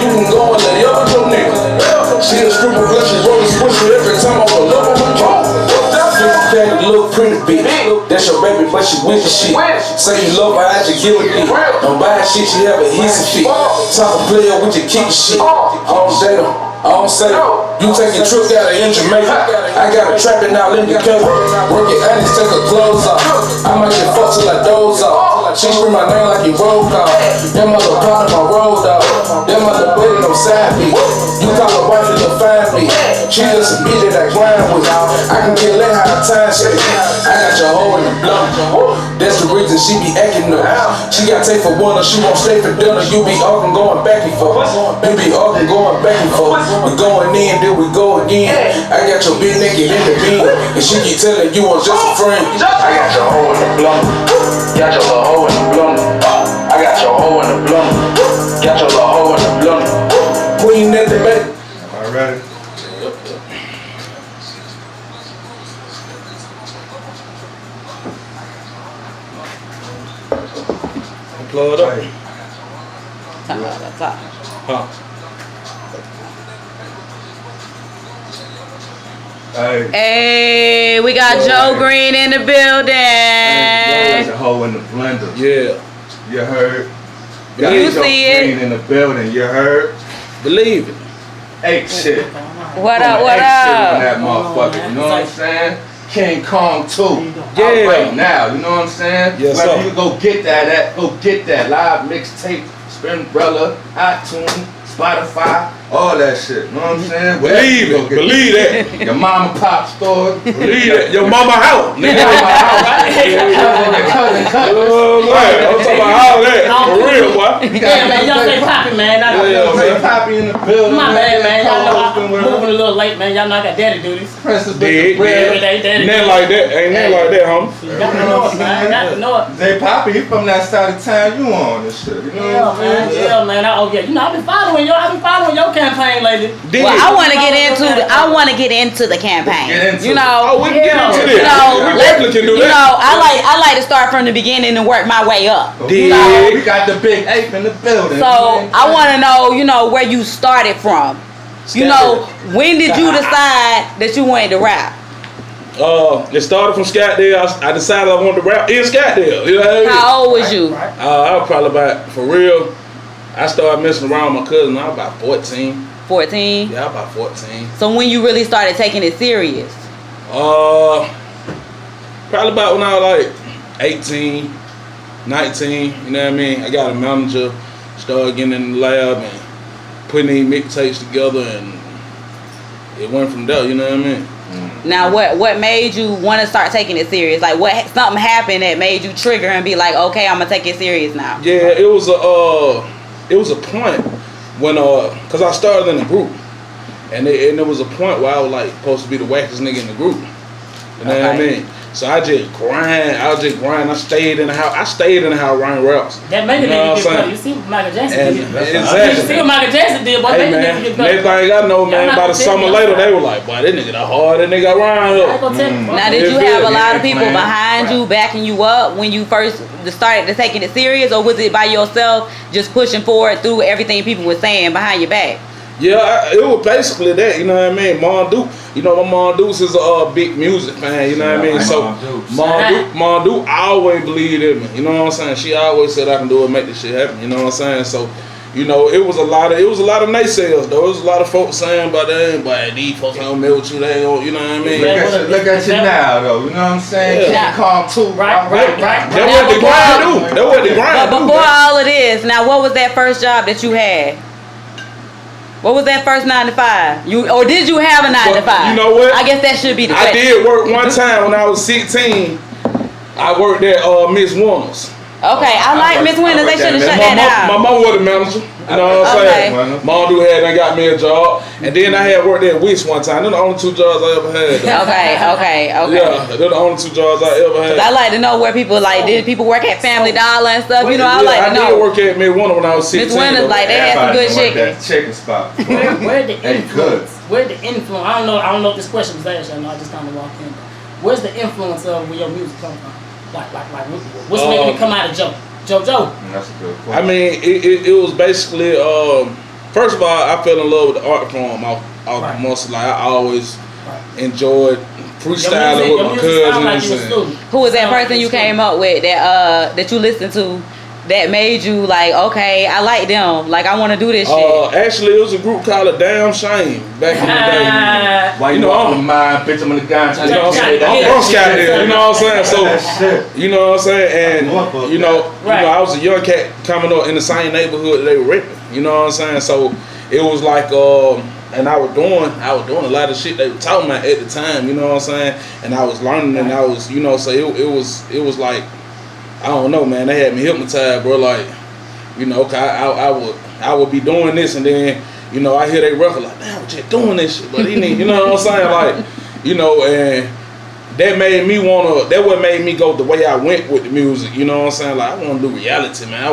You can go and let your nigga. She a stripper, but she roll the switch every time I pull up on my phone. That look pretty bitch. That's your baby, but she with the shit. Say you love her, I just give a dick. Don't buy shit, she have a hissy fit. Talk a player with your kick shit. I don't date her, I don't say her. You take your trip out in Jamaica. I got a trapping out in the cover. Work your ass, take her clothes off. I might get fucked till I doze off. She scream my name like you roll call. That mother part of my road dog. That mother better no side beat. You call her wife and you'll find me. She just a bitch that I grind with. I can get let how the time shake. I got your hoe in the blunt. That's the reason she be acting up. She got take for one or she won't stay for dinner. You be up and going back and forth. You be up and going back and forth. We going in, then we go again. I got your bitch naked in the bin. And she keep telling you I'm just a friend. I got your hoe in the blunt. Got your little hoe in the blunt. I got your hoe in the blunt. Got your little hoe in the blunt. Queen at the back. Alright. Plug it up. Talking about that top. Huh. Hey. Hey, we got Joe Green in the building. There's a hole in the blender. Yeah. You heard? You see it? Green in the building. You heard? Believe it. Ain't shit. What up, what up? On that motherfucker, you know what I'm saying? King Kong 2. Yeah. Right now, you know what I'm saying? Yes, Whether sir. you go get that at, go get that live mixtape, Spinrilla, iTunes, Spotify, all that shit. You know what I'm saying? Believe it. Believe that. Your mama pop store. Believe it. Your mama house. Your mama house. Your cousin. Oh, man. I'm talking about all that. For real, boy. Yeah, man, y'all stay popping, man. Say Poppy in the building. My bad, man. Y'all know I'm moving a little late, man. Y'all know I got daddy duties. Princess Dead. Every day, daddy Ain't that like that. Ain't that like that, homie. Got to know it, man. Got to know it. Zay Poppy, he from that side of town you on this shit. You know what I'm saying? Yeah, man. You know, I've been following your campaign lately. Well, I want to get into the campaign. Get into you know, Oh, we can get into this. You know, We definitely can do you that. know, I like to start from the beginning and work my way up. You Dig. know, we got the big ape in the building. So I want to know, you know, where you started from. You know, when did you decide that you wanted to rap? It started from Scottsdale. I decided I wanted to rap in Scottsdale. You know what I mean? How old was you? I was probably about, for real, I started messing around with my cousin. I was about 14. 14? Yeah, I was about 14. So when you really started taking it serious? Probably about when I was like 18, 19, you know what I mean? I got a manager, started getting in the lab and putting these mixtapes together, and it went from there, you know what I mean? Now, what made you want to start taking it serious? Like, something happened that made you trigger and be like, okay, I'm gonna take it serious now? Yeah, it was a point when cause I started in a group, and there was a point where I was like supposed to be the wackest nigga in the group. You know what I mean? So I just grind. I stayed in the house. Writing raps. That made the nigga get funny. You see what Michael Jackson did. Exactly. You see what Michael Jackson did, boy. Hey, Made the man, nigga get next funny. thing I know, man, about a summer later, they were like, boy, that nigga the hardest nigga around I ain't gonna here. tell you, boy. Now, did you have a lot of people behind you, backing you up when you first started to taking it serious, or was it by yourself just pushing forward through everything people were saying behind your back? Yeah, it was basically that, you know what I mean? Mon Duke, you know, my Mon Dukes is a big music fan, you know what I mean? So, Mon Duke always believed in me, you know what I'm saying? She always said I can do it, make this shit happen, you know what I'm saying? So, you know, it was a lot of naysayers, though. It was a lot of folks saying, but these folks don't know what you, they don't, you know what I mean? Look at you now, though. You know what I'm saying? Yeah. King Kong 2. Right. That's what the grind do. That's what the grind But do. before all of this, now what was that first job that you had? What was that first 9 to 5? Or did you have a 9 to 5? You know what? I guess that should be the question. I did work one time when I was 16. I worked at Miss Warner's. Okay, I like Miss Winters. They should have shut that down. My mom was the manager. You know what I'm saying? Mom do had done got me a job. And then I had worked at Wish one time. They're the only 2 jobs I ever had. Okay. Yeah, they're the only 2 jobs I ever had. I like to know where people did people work at Family Dollar and stuff. You know, I like to know. I did work at Miss Warner when I was 16. Miss Winters, like they had some good chicken. Chicken spot. Where the influence? Where the influence? I don't know if this question was asked. I just kind of walked in. Where's the influence of where your music come from? Like what's making it come out of Joe? Joe. That's a good question. I mean, it was basically first of all, I fell in love with the art form off the muscle. Like I always enjoyed freestyling with my cousins. Who was that person you came up with that you listened to that made you like, okay, I like them, like I want to do this shit? Actually, it was a group called A Damn Shame back in the day. Why you know I'm the mind, bitch? I'm in the gun. You know what I'm saying? I'm from Scottsdale. You know what I'm saying? So, you know what I'm saying? And you know, I was a young cat coming up in the same neighborhood that they were rapping. You know what I'm saying? So it was like, and I was doing a lot of shit they were talking about at the time. You know what I'm saying? And I was learning, and I was, you know, so it was like, I don't know, man. They had me hypnotized, bro. Like, you know, I would be doing this, and then, you know, I hear they record like, damn, just doing this shit, but he need, you know what I'm saying? Like, you know, and that made me that what made me go the way I went with the music. You know what I'm saying? Like, I want to do reality, man. I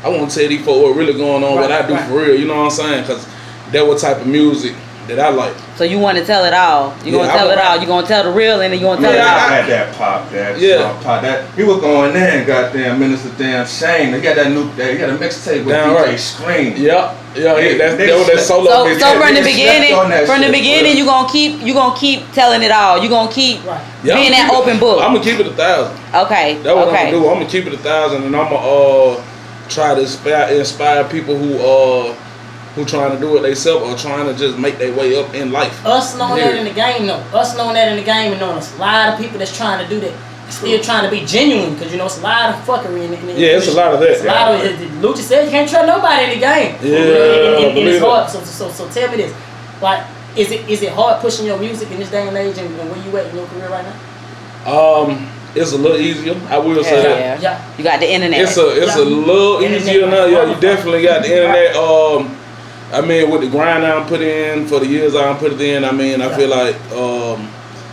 want to tell these folks what really going on, what I do for real. You know what I'm saying? Because that what type of music that I like. So you want to tell it all. You gonna tell it all. You gonna tell the real, and then you gonna tell it all. I had that pop, that pop, that he was going there and goddamn Minister Damn Shame. They got that new, he got a mixtape with DJ Scream. That's solo. So from the beginning, you gonna keep telling it all. You gonna keep being that open book. I'm gonna keep it 1,000. Okay. That's what I'm gonna do. I'm gonna keep it 1,000, and I'm gonna try to inspire people who trying to do it themselves or trying to just make their way up in life. Us knowing that in the game, though. Us knowing that in the game and knowing a lot of people that's trying to do that, still trying to be genuine, because you know it's a lot of fuckery in the it's a lot of that. It's a lot of it. Lucha said you can't trust nobody in the game. And it's hard. So tell me this, like, is it hard pushing your music in this day and age, and where you at in your career right now? It's a little easier. I will say that. Yeah. You got the internet. It's a little easier now. Yeah, you definitely got the internet. I mean, with the grind I put in for the years I put it in, I mean, I feel like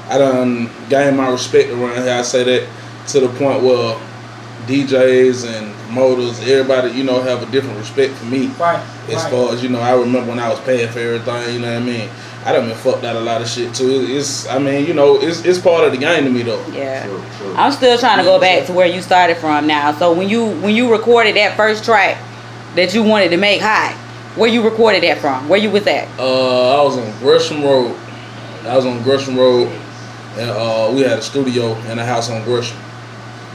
I done gained my respect around here. I say that to the point where DJs and promoters, everybody, you know, have a different respect for me. As far as, you know, I remember when I was paying for everything, you know what I mean? I done been fucked out a lot of shit too. I mean, you know, it's part of the game to me though. Yeah. True. I'm still trying to go back to where you started from now. So when you recorded that first track that you wanted to make hot, where you recorded that from? Where you was at? I was on Gresham Road. And we had a studio in a house on Gresham.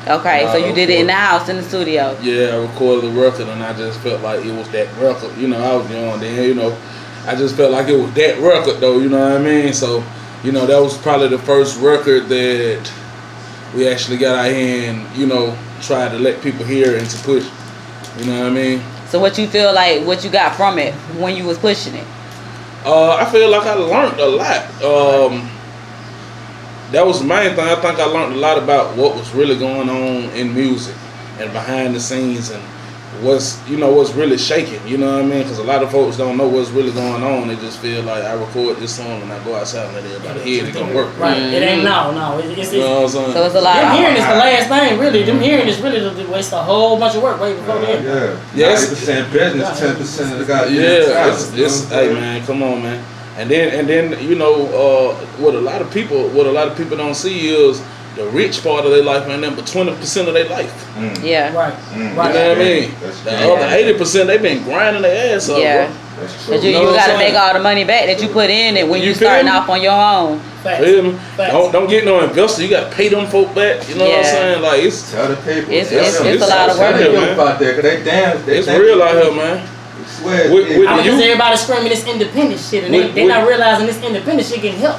Okay, so you did it in the house, in the studio. Yeah, I recorded the record, and I just felt like it was that record. You know, I was young then, you know. I just felt like it was that record, though, you know what I mean? So, you know, that was probably the first record that we actually got out here and, you know, tried to let people hear and to push. You know what I mean? So what you feel like, what you got from it when you was pushing it? I feel like I learned a lot. That was the main thing. I think I learned a lot about what was really going on in music and behind the scenes and what's really shaking. You know what I mean? Because a lot of folks don't know what's really going on. They just feel like I record this song and I go outside and let everybody hear it. It's gonna work. Right. It ain't no. It's you know what I'm saying? So it's a lot. Them hearing is the last thing, really. Them hearing is really it's a whole bunch of work right before then. Yeah. 90% business, 10% of the guy. It's hey man, come on man. And then you know what a lot of people don't see is the rich part of their life ain't but 20% of their life. Yeah. Right. You know what I mean? The other 80% they been grinding their ass off. Yeah. Because you got to make all the money back that you put in it when you starting off on your own. Feel me? Don't get no investor. You got to pay them folk back. You know what I'm saying? Like it's tell the people. It's a lot of work out there. Cause they it's real out here, man. Because everybody's screaming this independent shit, and they're not realizing this independent shit can help.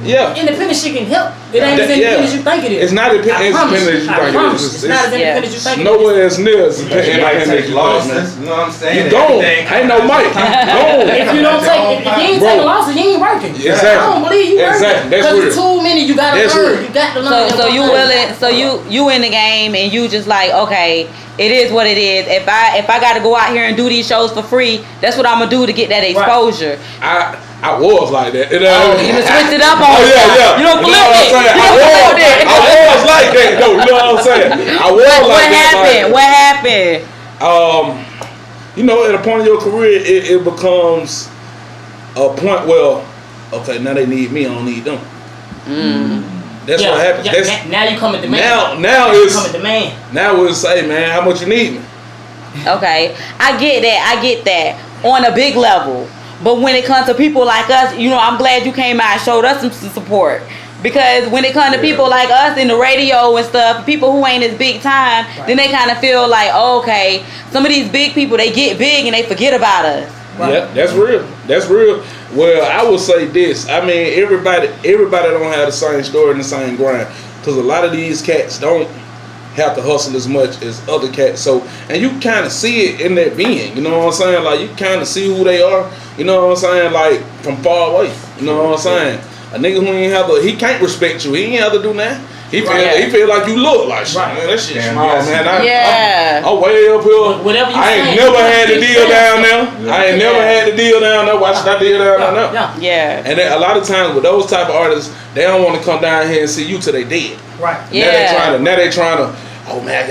Yeah. Independent shit can help. It ain't as independent as you think it is. It's not as independent as you think it is. It's not as independent as you think it is. Nowhere as near as independent as you losses. You know what I'm saying? You don't. Ain't no mic. If you don't take, if you ain't taking losses, you ain't working. Exactly. I don't believe you working. Exactly. That's real. real. Because too many, you gotta learn. You got to learn. So you willing? So you in the game, and you just like, okay, it is what it is. If I got to go out here and do these shows for free, that's what I'm gonna do to get that exposure. I was like that. You done switched it up on yeah. You don't flip it. I was like that though. You know what I'm saying? I was like that. What happened? You know, at a point in your career, it becomes a point where, okay, now they need me, I don't need them. That's what happens. Now you come at demand. Now it's come at demand. Now it's say, man, how much you need me? Okay, I get that. on a big level. But when it comes to people like us, you know, I'm glad you came out and showed us some support. Because when it comes to people like us in the radio and stuff, people who ain't as big time, then they kind of feel like, oh, okay, some of these big people, they get big and they forget about us. Right. Yeah, that's real. That's real. Well, I will say this. I mean, everybody don't have the same story and the same grind. Because a lot of these cats don't have to hustle as much as other cats. So, and you kind of see it in their being. You know what I'm saying? Like, you kind of see who they are. You know what I'm saying? Like, from far away. You know what I'm saying? A nigga who ain't have to, he can't respect you. He ain't have to do that. He feel like you look like shit. Man, that shit small, man. I'm way up here. Whatever you I ain't never had to deal down there. I ain't never had to deal down there. Why should I deal down there? Yeah. And then a lot of times with those type of artists, they don't want to come down here and see you till they dead. Right. Yeah. Now they trying to. Oh man, I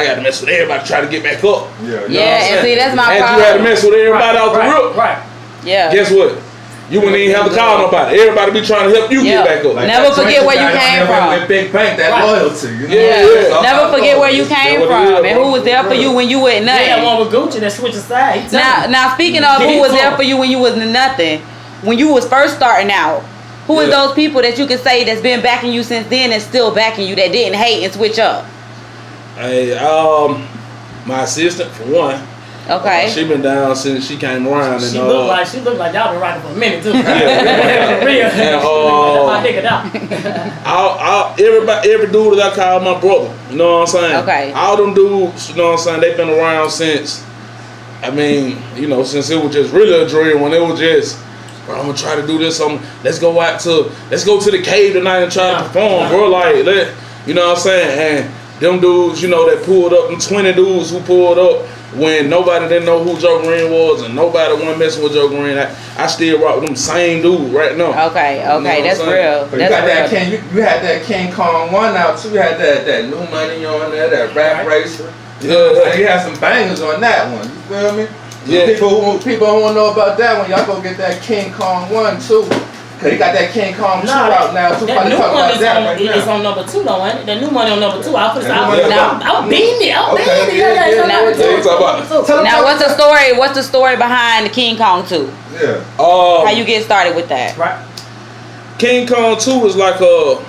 gotta mess with everybody, try to get back up. Yeah. And see, that's my problem. And you had to mess with everybody out the rip. Right. Yeah. Guess what? You wouldn't even have to call nobody. Everybody be trying to help you get back up. Like never forget where you came from. With Big Bank, that loyalty. You know? Yeah. Never forget where you came from and who was there for you when you were nothing. Yeah, one with Gucci that switched sides. Now speaking of who was there for you when you was nothing, when you was first starting out, who is those people that you could say that's been backing you since then and still backing you that didn't hate and switch up? Hey, my assistant for one. Okay. She been down since she came around. She and look like y'all been riding for a minute too. Yeah. Real. And, my nigga out. every dude that I call my brother. You know what I'm saying? Okay. All them dudes, you know what I'm saying, they've been around since, I mean, you know, since it was just really a dream, when it was just, bro, I'm gonna try to do this. Let's go to the cave tonight and try to perform, bro. Like, you know what I'm saying? And them dudes, you know, that pulled up, them 20 dudes who pulled up when nobody didn't know who Joe Green was and nobody wasn't messing with Joe Green. I still rock with them same dudes right now. Okay, you know that's real. But you had that King Kong 1 out too. You had that New Money on there, that Rap Racer. Yeah. You had some bangers on that one. You feel me? Yeah. People don't want to know about that one. Y'all go get that King Kong 1 too. Cause he got that King Kong 2 out now too. That new one is on number 2 though, ain't it? The new money on number 2. I'm beating it. I'm beating it. Now what's the story? What's the story behind the King Kong 2? Yeah. How you get started with that? Right. King Kong 2 is like the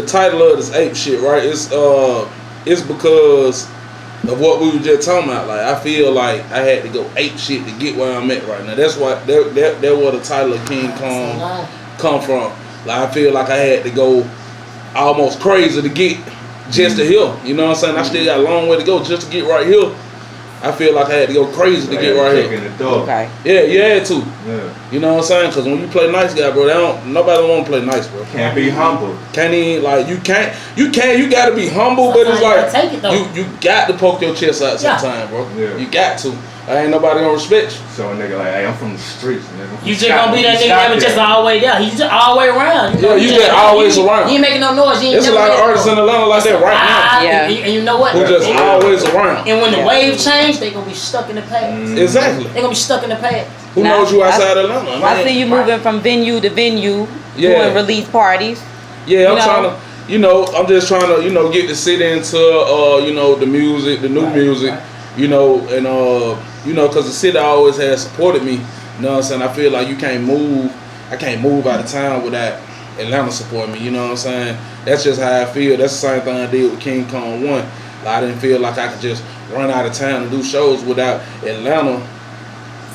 title of this ape shit, right? It's because of what we were just talking about. Like, I feel like I had to go ape shit to get where I'm at right now. That's why that where the title of King Kong come from. Like, I feel like I had to go almost crazy to get just to here. You know what I'm saying? I still got a long way to go just to get right here. I feel like I had to go crazy to get right here. Okay. Yeah, you had to. Yeah. You know what I'm saying? Because when you play nice guy, bro, nobody want to play nice, bro. Can't be humble. Can't even, like, you got to be humble, but it's like, you got to poke your chest out sometime, bro. Yeah. You got to. Ain't nobody gonna respect you. So a nigga like, hey, I'm from the streets, nigga. You just gonna be that nigga that was just all the way there. He's just all the way around. You just always around. You ain't making no noise. There's a lot of artists in Atlanta like that right now. Yeah. And you know what? Who just always around. And when the wave change, they gonna be stuck in the past. Exactly. They gonna be stuck in the past. Who knows you outside Atlanta? I see you moving from venue to venue, doing release parties. Yeah, I'm trying to. You know, I'm just trying to, get the city into, the music, the new music, and because the city always has supported me. You know what I'm saying? I feel like I can't move out of town without Atlanta supporting me. You know what I'm saying? That's just how I feel. That's the same thing I did with King Kong 1. Like, I didn't feel like I could just run out of town and do shows without Atlanta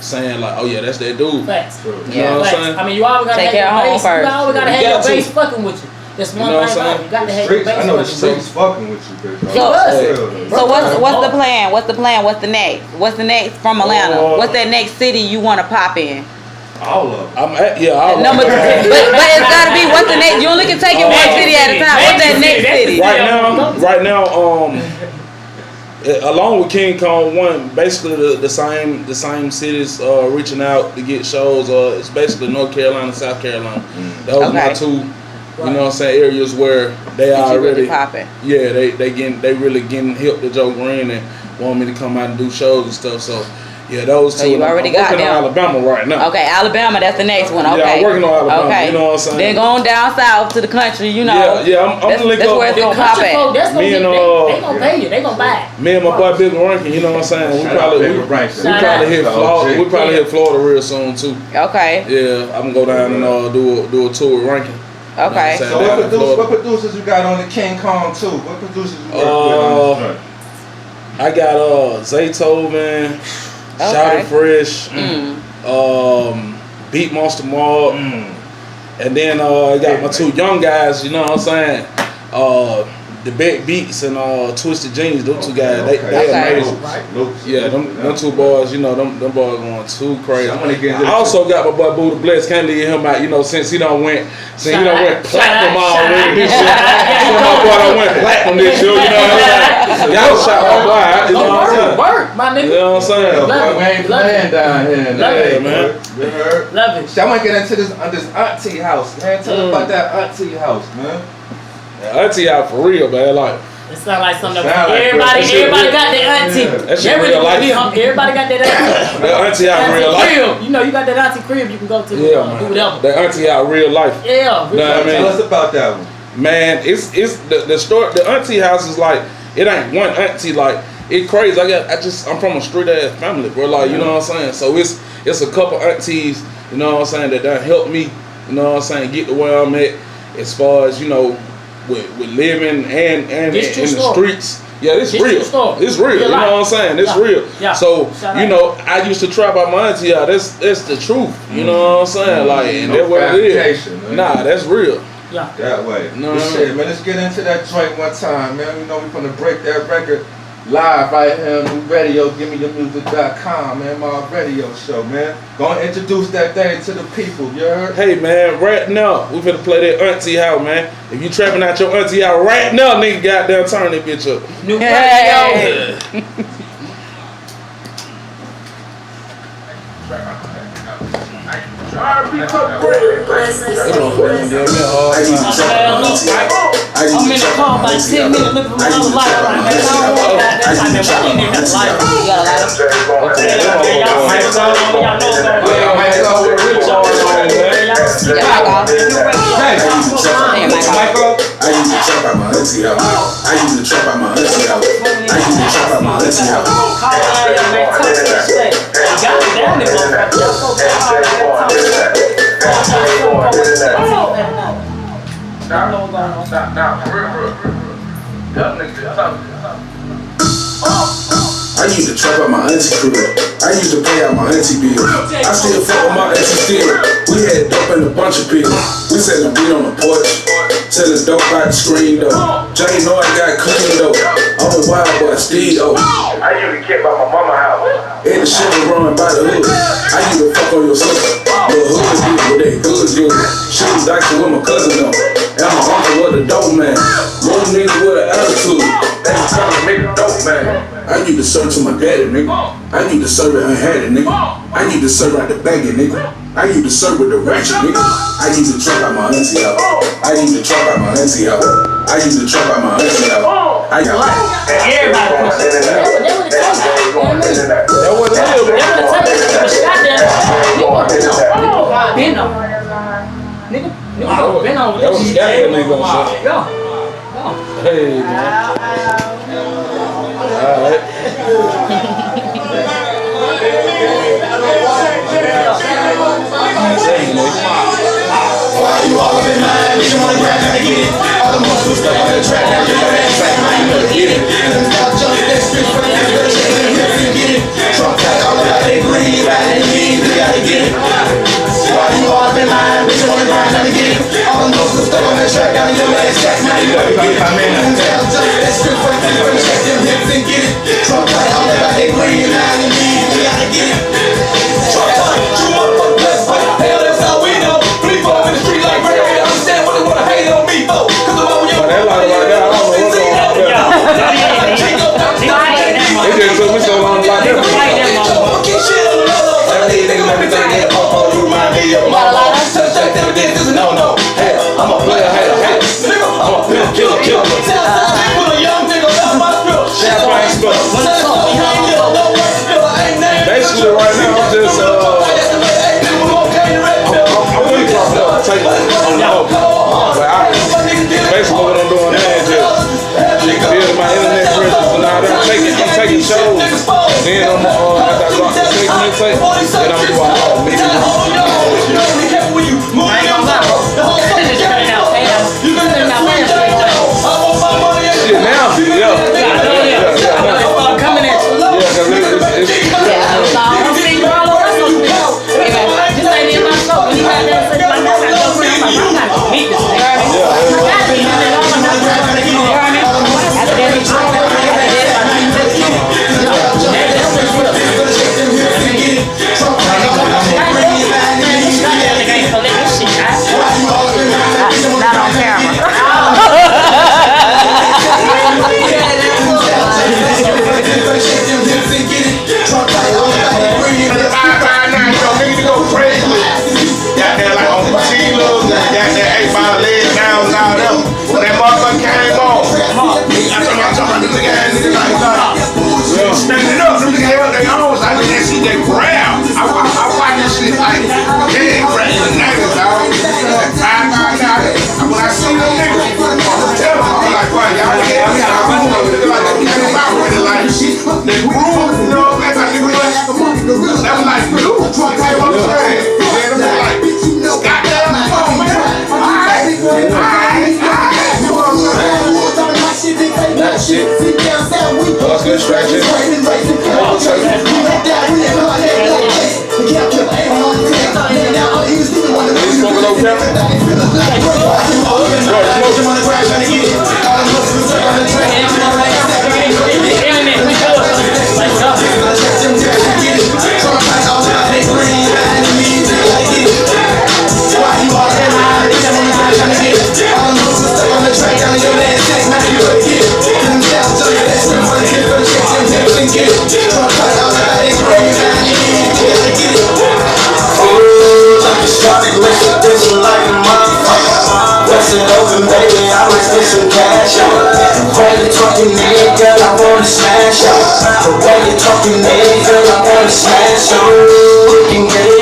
saying like, oh yeah, that's that dude. Facts. You know what I'm saying? I mean, you always gotta have your base. You always gotta have your base fucking with you. That's one thing about it. You got to have your base. I know the streets fucking with you, bitch. So what's the plan? What's the plan? What's the next? What's the next from Atlanta? What's that next city you want to pop in? All of them. All of them. Number two. But it's gotta be what's the next. You only can take it one city at a time. What's that next city? Right now, along with King Kong 1, basically the same cities reaching out to get shows. It's basically North Carolina, South Carolina. Those are my two, you know what I'm saying, areas where they are already popping. Yeah, they really getting hip to Joe Green and want me to come out and do shows and stuff. So, Yeah, those two. So you already got working them. on Alabama right now. Okay, Alabama, that's the next one. Okay. Yeah, I'm working on Alabama. Okay. You know what I'm saying? Then going down south to the country, you know. Yeah, I'm that's, link that's up. where it's gonna pop Country at. folk, that's gonna Me get, and, they gonna pay you. They gonna buy it. Me and my boy Big Rankin, you know what I'm saying? We probably hit Florida. We probably hit Florida real soon too. Okay. Yeah, I'm gonna go down and do a tour with Rankin. Okay. You know So what producers you got on the King Kong too? What producers you work with on this joint? I got Zaytoven, Shouty Fresh, Beat Monster Mob, and then I got my two young guys. You know what I'm saying? The Big Beats and Twisted Jeans. Those two guys, they amazing. Yeah, them two boys. You know them boys going too crazy. I also got my boy Buddha Bless. Can't leave him out. You know since he done went platinum already this year. So my boy done went platinum this year. You know what I'm saying? Y'all shout my boy out. You know what I'm saying? Work, my nigga. You know what I'm saying? We ain't playing down here. Love it, man. You heard? Love it. So I want to get into this auntie house, man. Tell us about that auntie house, man. Auntie out for real, man. Like It sound like something Sound like everybody that shit got their auntie. That shit Everybody real life. Everybody got their auntie. that auntie out real life. Crib. You know, you got that auntie crib you can go to Yeah, do man. whatever. That auntie out real life. Yeah. Know what I mean? Tell us about that one. Man, it's the store. The auntie house is like it ain't one auntie. Like it crazy. I'm from a street ass family, bro. Like you know what I'm saying. So it's a couple aunties. You know what I'm saying that done helped me. You know what I'm saying get to where I'm at as far as with living and in the streets. Yeah, it's real. It's real. You know what I'm saying? It's real. Yeah. So I used to trap out my auntie out. That's the truth. You know what I'm saying? Like, and that's what it is. Nah, that's real. Yeah. That way. No, Shit, man. Let's get into that joint one time, man. We know we're gonna break that record live right here on Nuradio. GiveMeYourMusic.com, man. My radio show, man. Gonna introduce that thing to the people. You heard? Hey man, right now we finna play that auntie house, man. If you trapping out your auntie house right now, nigga, goddamn turn that bitch up. Hey. I'm in the car about 10 minutes looking for another light. I need that light. You got a lighter? I used to trap out my auntie house. I used to trap out my auntie house. I used to trap out my auntie house. I used to trap out my auntie crib. I used to pay out my auntie bill. I still fuck with my auntie still. We had dope and a bunch of pills. We sat and beat on the porch, selling dope by the screen though. Jay know I got clean though. I'm a wild boy, Steve though. I used to camp at my mama's house. And the shit was running by the hood. I used to fuck on your sister. Little hoods did what they goods do. She was dancing with my cousin though. And my uncle was a dope man. Little nigga with an attitude. They was trying to make a dope man. I need to serve to my daddy, nigga. I need to serve it unhanded, nigga. I need to serve out the baggy, nigga. I need to serve with the ratchet, nigga. I need to trap out my auntie out. I need to trap out my auntie out. I need to trap out my auntie out. I got Everybody. That was real, bro. That was scary, nigga. Hey, man. Alright. why you all up in mine? Bitch, you wanna grab and get it. All the muscles stuck on the track, now you know that track, now you know to get it. Stop jumping that street for the niggas, better shake their hips and get it. Trump got all about they green, riding lean, we gotta get it. Why you all up in line? Bitch, you wanna grind and get it. All the muscles stuck on that track, now you know that track, now you know to get it. Stop jumping that street for the niggas, better shake their hips and get it. Trump got all about they green, riding lean, we gotta get it. Trump got you motherfuckers, let's fight. Hell, that's how we know. In the street like Ray, understand what they wanna hate on me for. Cause I'm over your That like that, I then I'm after I drop the segment tape, then I'm gonna do all mixing. I ain't gonna lie. Just cut it out. You cut it out. Shit, now, yeah. Start coming at you. Yeah, cause it's I'm seeing you all over social media. Just like in my show, when you got that such like that, I go friend, I'm like, I gotta meet this thing. Not on camera. Standing up, them niggas, they always like that shit, they grab. I watch this shit like, they ain't grabbing niggas, dog. When I see them niggas, I'm tell them, I'm like, boy, y'all can't be out with it, like, they came out with it, like, they groove, you know, that's how they was. That was like, blue, you know what I'm saying? Then I'm like, goddamn, come on, man. Alright, you know what I'm saying? that shit. Hustling, stretching. You smoking no Smash out. The way you're talking, nigga, I wanna smash you. We can get it